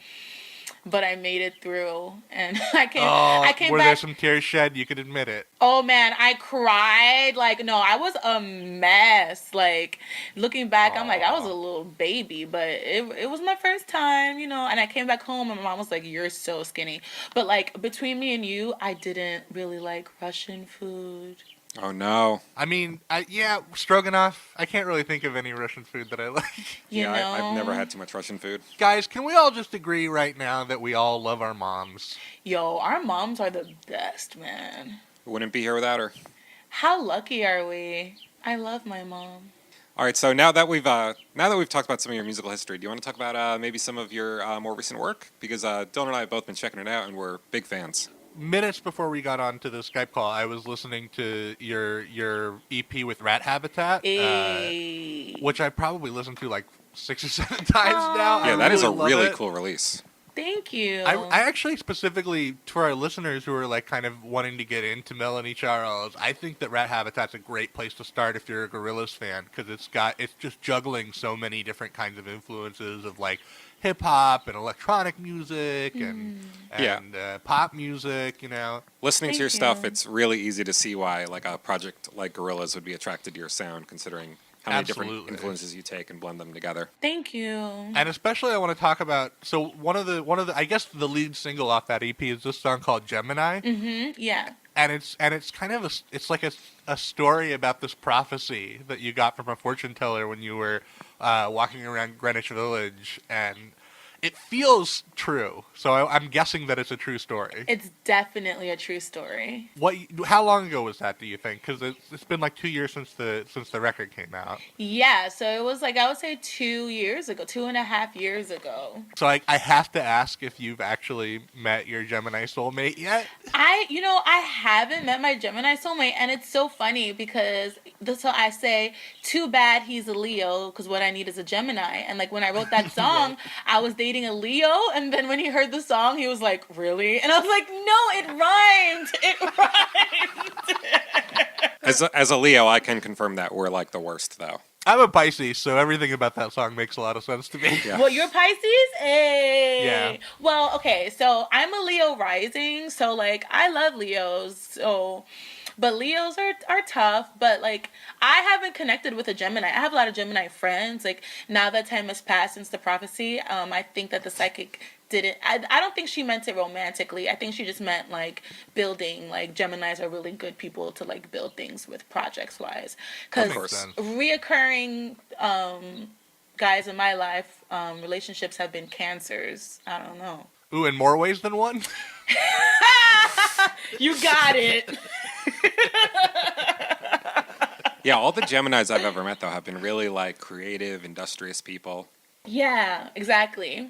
But I made it through, and I came were back. there some tears shed? You could admit it. Oh man, I cried. Like, no, I was a mess. Like, looking back, I'm like, I was a little baby, but it was my first time, you know. And I came back home, and my mom was like, "You're so skinny." But like between me and you, I didn't really like Russian food. Oh no. I mean, stroganoff. I can't really think of any Russian food that I like. You know? I've never had too much Russian food. Guys, can we all just agree right now that we all love our moms? Yo, our moms are the best, man. Wouldn't be here without her. How lucky are we? I love my mom. All right, so now that we've talked about some of your musical history, do you want to talk about maybe some of your more recent work? Because Dylan and I have both been checking it out, and we're big fans. Minutes before we got on to the Skype call, I was listening to your EP with Rat Habitat, which I probably listened to like 6 or 7 times now. Yeah, that is a really it. cool release. Thank you. I actually specifically, to our listeners who are like kind of wanting to get into Melanie Charles, I think that Rat Habitat's a great place to start if you're a Gorillaz fan, because it's just juggling so many different kinds of influences of like hip hop and electronic music and pop music, you know. Listening to your stuff, it's really easy to see why like a project like Gorillaz would be attracted to your sound, considering how many different influences you take and blend them together. Thank you. And especially I want to talk about, so one of the I guess the lead single off that EP is this song called Gemini. Yeah. And it's kind of it's like a story about this prophecy that you got from a fortune teller when you were walking around Greenwich Village, and it feels true. So I'm guessing that it's a true story. It's definitely a true story. How long ago was that, do you think? Because it's been like 2 years since the record came out. Yeah, so it was like, I would say 2 years ago, 2.5 years ago. So I have to ask if you've actually met your Gemini soulmate yet? I haven't met my Gemini soulmate, and it's so funny because so I say, too bad he's a Leo, because what I need is a Gemini. And like when I wrote that song, I was dating a Leo, and then when he heard the song, he was like, really? And I was like, no, it rhymed. It rhymed. As a Leo, I can confirm that we're like the worst, though. I'm a Pisces, so everything about that song makes a lot of sense to me. Yeah. Well, you're Pisces? Hey. Yeah. Well, okay, so I'm a Leo rising, so like I love Leos, so but Leos are tough, but like I haven't connected with a Gemini. I have a lot of Gemini friends. Like now that time has passed since the prophecy, I think that the psychic didn't. I don't think she meant it romantically. I think she just meant like building. Like Geminis are really good people to like build things with projects wise. Because reoccurring guys in my life, relationships have been Cancers. I don't know. Ooh, in more ways than one? You got it. Yeah, all the Geminis I've ever met, though, have been really, like, creative, industrious people. Yeah, exactly.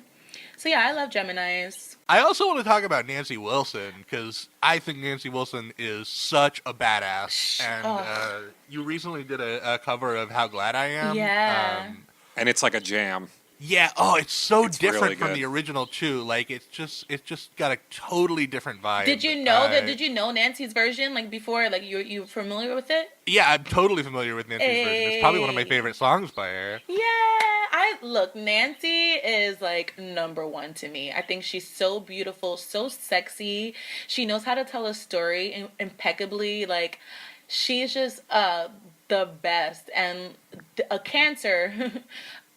So, yeah, I love Geminis. I also want to talk about Nancy Wilson, because I think Nancy Wilson is such a badass. And you recently did a cover of How Glad I Am. Yeah. And it's like a jam. Yeah. Oh, it's so It's different really from good. the original too. Like it's just got a totally different vibe. Did you know that? Did you know Nancy's version like before? Like you familiar with it? Yeah, I'm totally familiar with Nancy's version. It's probably one of my favorite songs by her. Yeah, Nancy is like number one to me. I think she's so beautiful, so sexy. She knows how to tell a story impeccably. Like, she's just the best. And a Cancer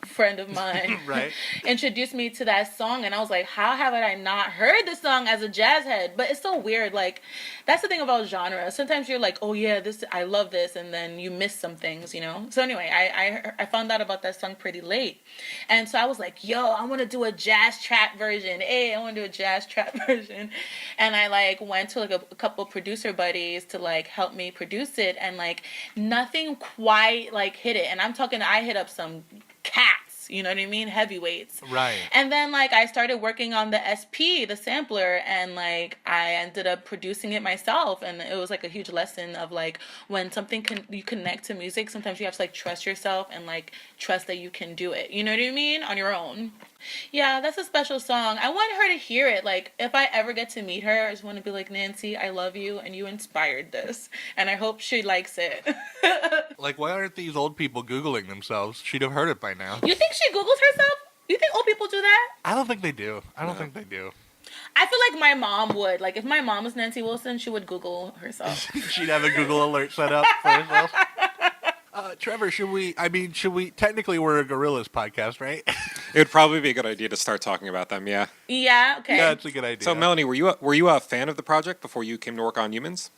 friend of mine Right. introduced me to that song, and I was like, how have I not heard this song as a jazz head? But it's so weird. Like, that's the thing about genre. Sometimes you're like, oh yeah, this, I love this, and then you miss some things, you know. So anyway, I found out about that song pretty late, and so I was like, yo, I want to do a jazz trap version. Hey, I want to do a jazz trap version. And I like went to like a couple producer buddies to like help me produce it, and like nothing quite like hit it. And I'm talking, I hit up some cats, you know what I mean? Heavyweights. Right. And then like I started working on the SP, the sampler, and like I ended up producing it myself, and it was like a huge lesson of like when something you connect to music, sometimes you have to like trust yourself and like trust that you can do it. You know what I mean? On your own. Yeah, that's a special song. I want her to hear it. Like, if I ever get to meet her, I just want to be like, Nancy, I love you, and you inspired this, and I hope she likes it. Like, why aren't these old people Googling themselves? She'd have heard it by now. You think she Googles herself? You think old people do that? I don't think they do. I don't think they do. I feel like my mom would. Like, if my mom was Nancy Wilson, she would Google herself. She'd have a Google alert set up for herself. Trevor, technically we're a Gorillaz podcast, right? It would probably be a good idea to start talking about them. Yeah. Yeah. Okay. Yeah, it's a good idea. So, Melanie, were you a fan of the project before you came to work on Humans?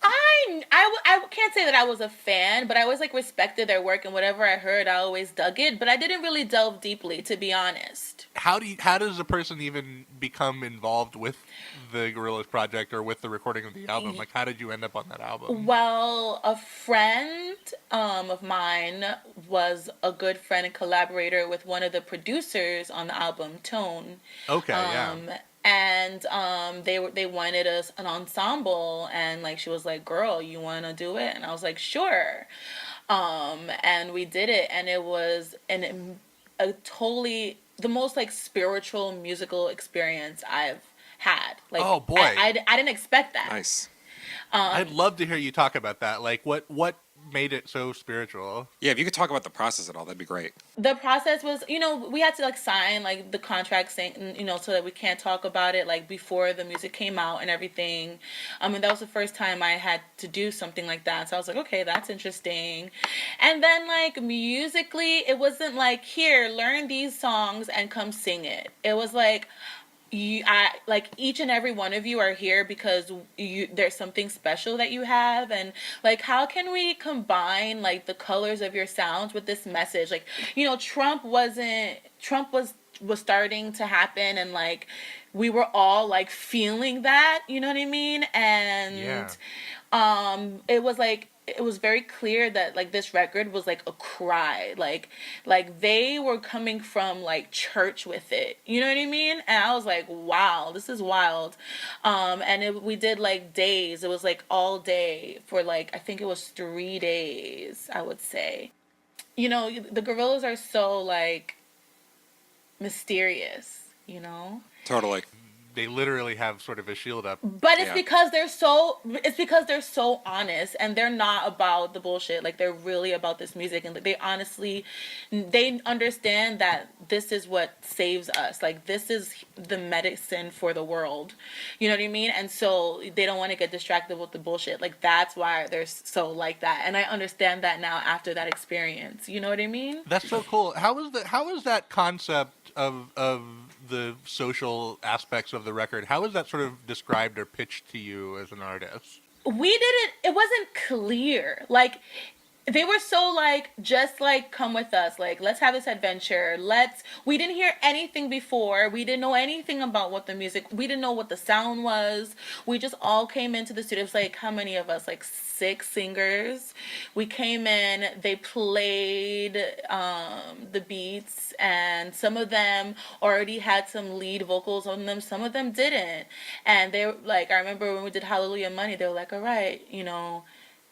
I can't say that I was a fan, but I always like respected their work, and whatever I heard, I always dug it. But I didn't really delve deeply, to be honest. How does a person even become involved with the Gorillaz project or with the recording of the album? Like, how did you end up on that album? Well, a friend of mine was a good friend and collaborator with one of the producers on the album, Tone. Okay, yeah. And they wanted an ensemble, and like she was like, girl, you want to do it? And I was like, sure. And we did it, and it was a totally the most like spiritual musical experience I've had. Like, oh boy, I didn't expect that. Nice. I'd love to hear you talk about that. Like, what made it so spiritual? Yeah, if you could talk about the process at all, that'd be great. The process was, we had to like sign like the contract saying, so that we can't talk about it like before the music came out and everything. And that was the first time I had to do something like that. So I was like, okay, that's interesting. And then like musically, it wasn't like, here, learn these songs and come sing it. It was like, like each and every one of you are here because there's something special that you have, and like how can we combine like the colors of your sounds with this message? Like, Trump was starting to happen, and like we were all like feeling that, you know what I mean? And it was very clear that like this record was like a cry, like they were coming from like church with it, you know what I mean? And I was like, wow, this is wild. And we did like days. It was like all day for like, I think it was 3 days, I would say. The Gorillaz are so like mysterious, Totally. They literally have sort of a shield up. But it's because they're so honest, and they're not about the bullshit. Like, they're really about this music, and they understand that this is what saves us. Like, this is the medicine for the world. You know what I mean? And so they don't want to get distracted with the bullshit. Like, that's why they're so like that. And I understand that now after that experience. You know what I mean? That's so cool. How is that concept of the social aspects of the record, how is that sort of described or pitched to you as an artist? It wasn't clear. Like, they were so like, just like, come with us, like, let's have this adventure. We didn't hear anything before. We didn't know anything about what the music, we didn't know what the sound was. We just all came into the studio. It was like, how many of us? Like 6 singers. We came in, they played the beats, and some of them already had some lead vocals on them. Some of them didn't. And they were like, I remember when we did Hallelujah Money, they were like, all right,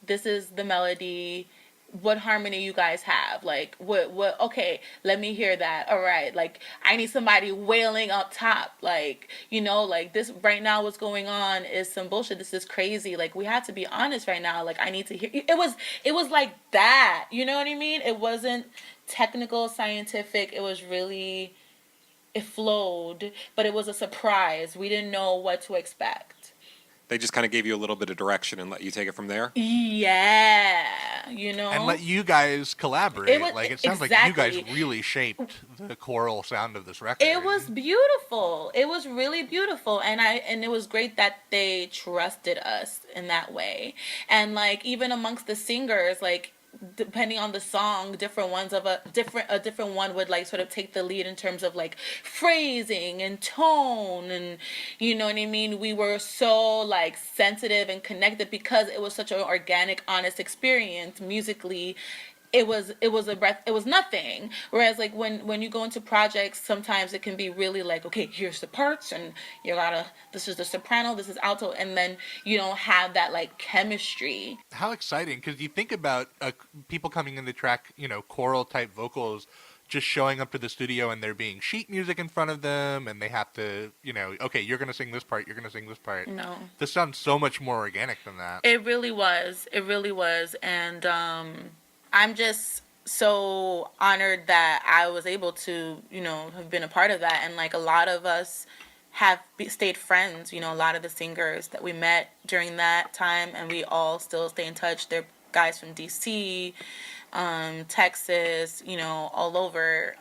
this is the melody. what harmony you guys have. Like, what, okay, let me hear that. All right. Like, I need somebody wailing up top. Like, you know, like this right now, what's going on is some bullshit. This is crazy. Like, we have to be honest right now. Like, I need to hear, it was like that. You know what I mean? It wasn't technical, scientific. It was really, it flowed, but it was a surprise. We didn't know what to expect. They just kind of gave you a little bit of direction and let you take it from there? Yeah, you know? And let you guys collaborate. It sounds like you guys really shaped the choral sound of this record. It was beautiful. It was really beautiful. And it was great that they trusted us in that way. And like, even amongst the singers, like, depending on the song, different one would like sort of take the lead in terms of like phrasing and tone, and you know what I mean. We were so like sensitive and connected because it was such an organic, honest experience musically. It was nothing. Whereas like when you go into projects, sometimes it can be really like, okay, here's the parts, and this is the soprano, this is alto, and then you don't have that like chemistry. How exciting, because you think about people coming in the track, you know, choral type vocals, just showing up to the studio and there being sheet music in front of them, and they have to, you know, okay, you're going to sing this part, you're going to sing this part. No. This sounds so much more organic than that. It really was. And I'm just so honored that I was able to, you know, have been a part of that. And like a lot of us have stayed friends, you know, a lot of the singers that we met during that time, and we all still stay in touch. They're guys from DC, Texas, you know, all over.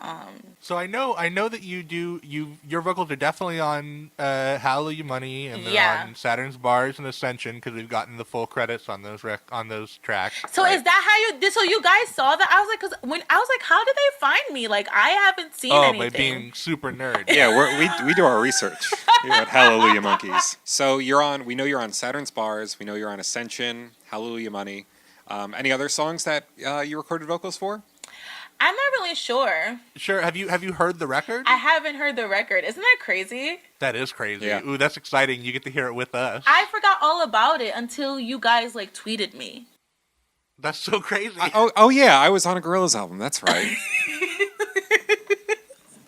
So I know that your vocals are definitely on Hallelujah Money, and they're on Saturn's Bars and Ascension, because we've gotten the full credits on those tracks. So right? Is that how you did? So you guys saw that? I was like, how did they find me? Like, I haven't seen anything. By being super nerd. Yeah, we do our research here at Hallelujah Monkeyz. So we know you're on Saturn's Bars, we know you're on Ascension, Hallelujah Money. Any other songs that you recorded vocals for? I'm not really sure. Sure. Have you heard the record? I haven't heard the record. Isn't that crazy? That is crazy. Yeah. Ooh, that's exciting. You get to hear it with us. I forgot all about it until you guys like tweeted me. That's so crazy. Oh yeah, I was on a Gorillaz album. That's right.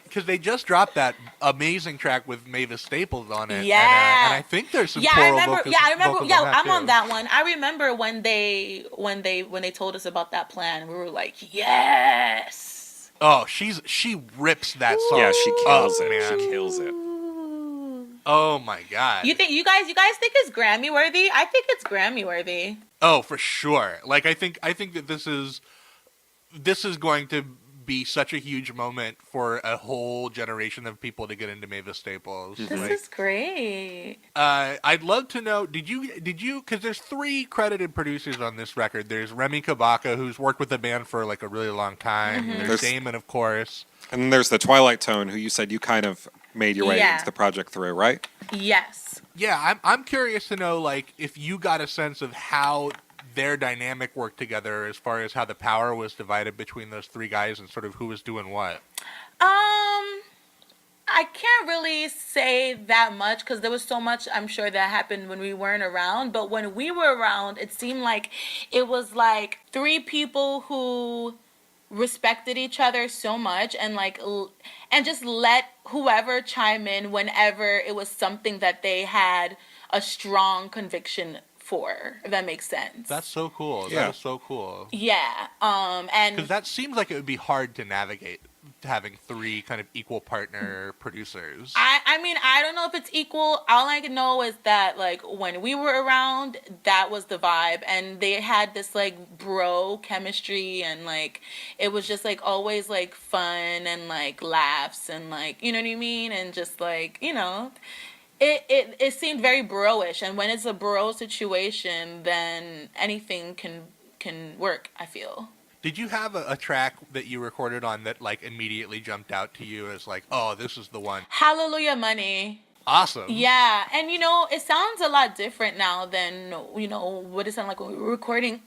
Because they just dropped that amazing track with Mavis Staples on it. Yeah. And I think there's some choral vocals. I remember. Yeah, I'm on too. that one. I remember when they told us about that plan. We were like, yes. Oh, she rips that song. Yeah, she kills it. Man. She kills it. Oh my god. You guys think it's Grammy worthy? I think it's Grammy worthy. Oh, for sure. Like I think that this is going to be such a huge moment for a whole generation of people to get into Mavis Staples. This is great. I'd love to know, did you, because there's 3 credited producers on this record. There's Remy Kabaka, who's worked with the band for like a really long time. Mm-hmm. There's Damon, of course. And then there's the Twilight Tone, who you said you kind of made your way into the project through, right? Yes. Yeah, I'm curious to know, like, if you got a sense of how their dynamic worked together as far as how the power was divided between those 3 guys and sort of who was doing what. I can't really say that much because there was so much, I'm sure, that happened when we weren't around. But when we were around, it seemed like it was like 3 people who respected each other so much and just let whoever chime in whenever it was something that they had a strong conviction for, if that makes sense. That's so cool. Yeah. That is so cool. Yeah. And because that seems like it would be hard to navigate, having 3 kind of equal partner producers. I mean, I don't know if it's equal. All I can know is that, like, when we were around, that was the vibe. And they had this, like, bro chemistry. And, like, it was just, like, always, like, fun and, like, laughs. And, like, you know what I mean? And just, like, you know, it seemed very bro-ish. And when it's a bro situation, then anything can work, I feel. Did you have a track that you recorded on that, like, immediately jumped out to you as, like, oh, this is the one? Hallelujah Money. Awesome. Yeah, and it sounds a lot different now than what it sounded like when we were recording,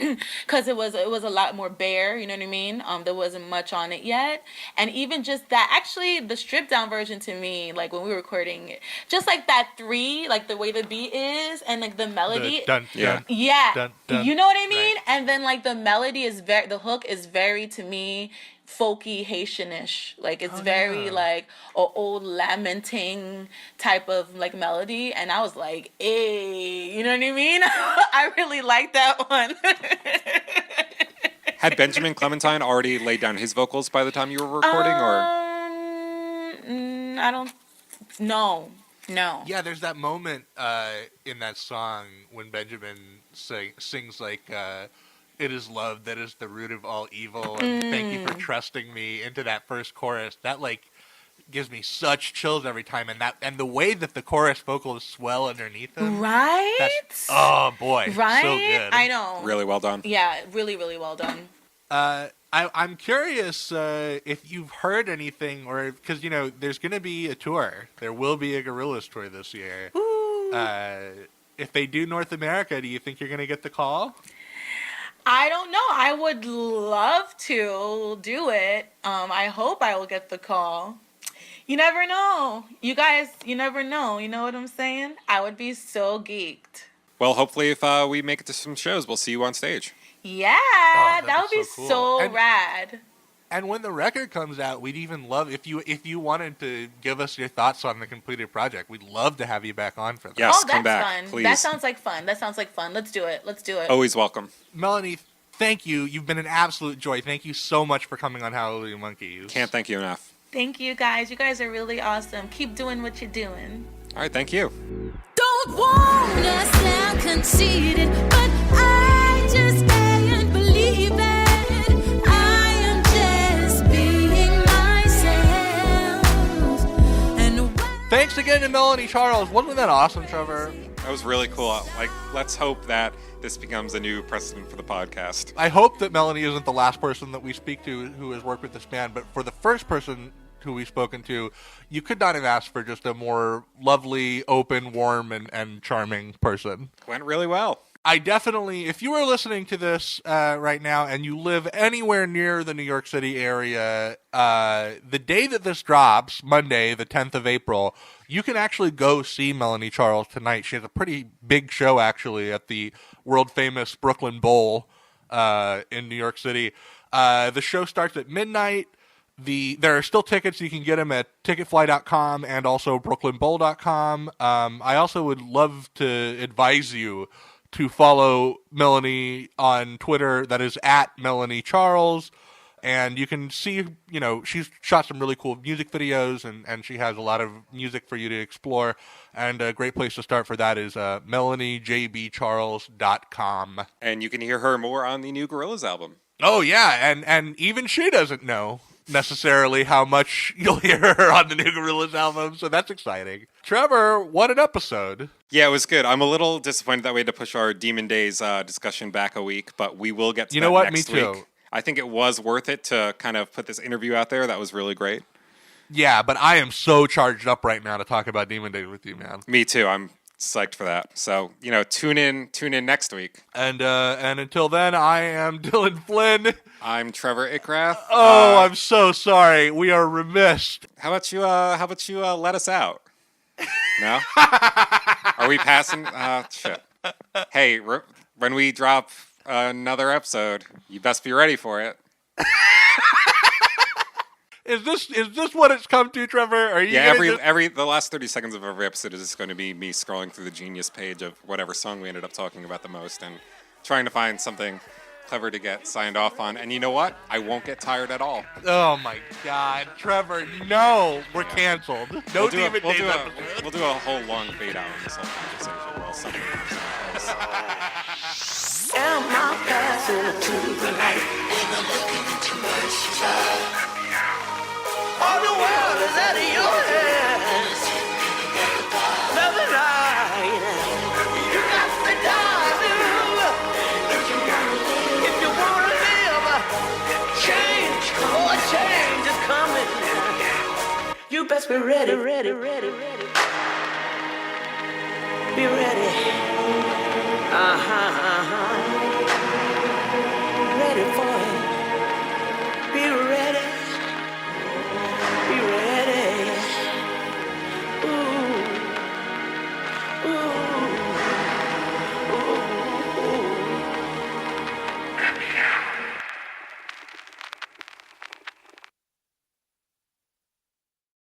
because it was a lot more bare. You know what I mean? There wasn't much on it yet, and even just that. Actually, the stripped down version to me, like when we were recording, just like that 3, like the way the beat is, and like the melody. Yeah. Dun, dun. You know what I mean? Right. And then like the melody is the hook is very, to me, folky Haitianish. Like it's very like a old lamenting type of like melody, and I was like, hey, you know what I mean? I really like that one. Had Benjamin Clementine already laid down his vocals by the time you were recording, or? I don't. No. Yeah, there's that moment in that song when Benjamin sings like, "It is love that is the root of all evil," and "Thank you for trusting me," into that first chorus. That like gives me such chills every time, and the way that the chorus vocals swell underneath them. Right? Oh boy, right? So good. I know. Really well done. Yeah, really, really well done. I'm curious if you've heard anything, or because there's going to be a tour. There will be a Gorillaz tour this year. Ooh. If they do North America, do you think you're going to get the call? I don't know. I would love to do it. I hope I will get the call. You never know. You guys, you never know. You know what I'm saying? I would be so geeked. Well, hopefully if we make it to some shows, we'll see you on stage. Yeah, that would be cool. so rad. And when the record comes out, we'd even love if you wanted to give us your thoughts on the completed project. We'd love to have you back on for that. Yes, that's come back, fun. please. That sounds like fun. Let's do it. Always welcome. Melanie, thank you. You've been an absolute joy. Thank you so much for coming on Hallelujah Monkeyz. Can't thank you enough. Thank you, guys. You guys are really awesome. Keep doing what you're doing. All right, thank you. Don't wanna sound conceited, but I just can't believe it. I am just being myself. And Thanks again to Melanie Charles. Wasn't that awesome, Trevor? That was really cool. Like, let's hope that this becomes a new precedent for the podcast. I hope that Melanie isn't the last person that we speak to who has worked with this band, but for the first person who we've spoken to, you could not have asked for just a more lovely, open, warm, and charming person. Went really well. I definitely, if you are listening to this right now and you live anywhere near the New York City area, the day that this drops, Monday, the 10th of April, you can actually go see Melanie Charles tonight. She has a pretty big show, actually, at the world-famous Brooklyn Bowl in New York City. The show starts at midnight. There are still tickets. You can get them at ticketfly.com and also brooklynbowl.com. I also would love to advise you to follow Melanie on Twitter. That is at Melanie Charles. And you can see, she's shot some really cool music videos, and she has a lot of music for you to explore. And a great place to start for that is MelanieJBCharles.com. And you can hear her more on the new Gorillaz album. Oh, yeah, and even she doesn't know necessarily how much you'll hear her on the new Gorillaz album, so that's exciting. Trevor, what an episode. Yeah, it was good. I'm a little disappointed that we had to push our Demon Days discussion back a week, but we will get to that next week. Me too. I think it was worth it to kind of put this interview out there. That was really great. Yeah, but I am so charged up right now to talk about Demon Days with you, man. Me too. I'm psyched for that. So, tune in next week. And until then, I am Dillon Flynn. I'm Trevor Ickrath. Oh, I'm so sorry. We are remiss. How about you let us out? No? Are we passing? Shit. Hey, when we drop another episode, you best be ready for it. Is this what it's come to, Trevor? Are you? Yeah, the last 30 seconds of every episode is just going to be me scrolling through the Genius page of whatever song we ended up talking about the most and trying to find something clever to get signed off on. And you know what? I won't get tired at all. Oh my God, Trevor! No, we're canceled. No Demon Days episode. We'll do a whole long fade out on this whole conversation while something comes in place. Am I passing to the light? All the world is out of your hands. Nothing right. You got to die, if you want to live. Change, change is coming. You best be ready. be ready.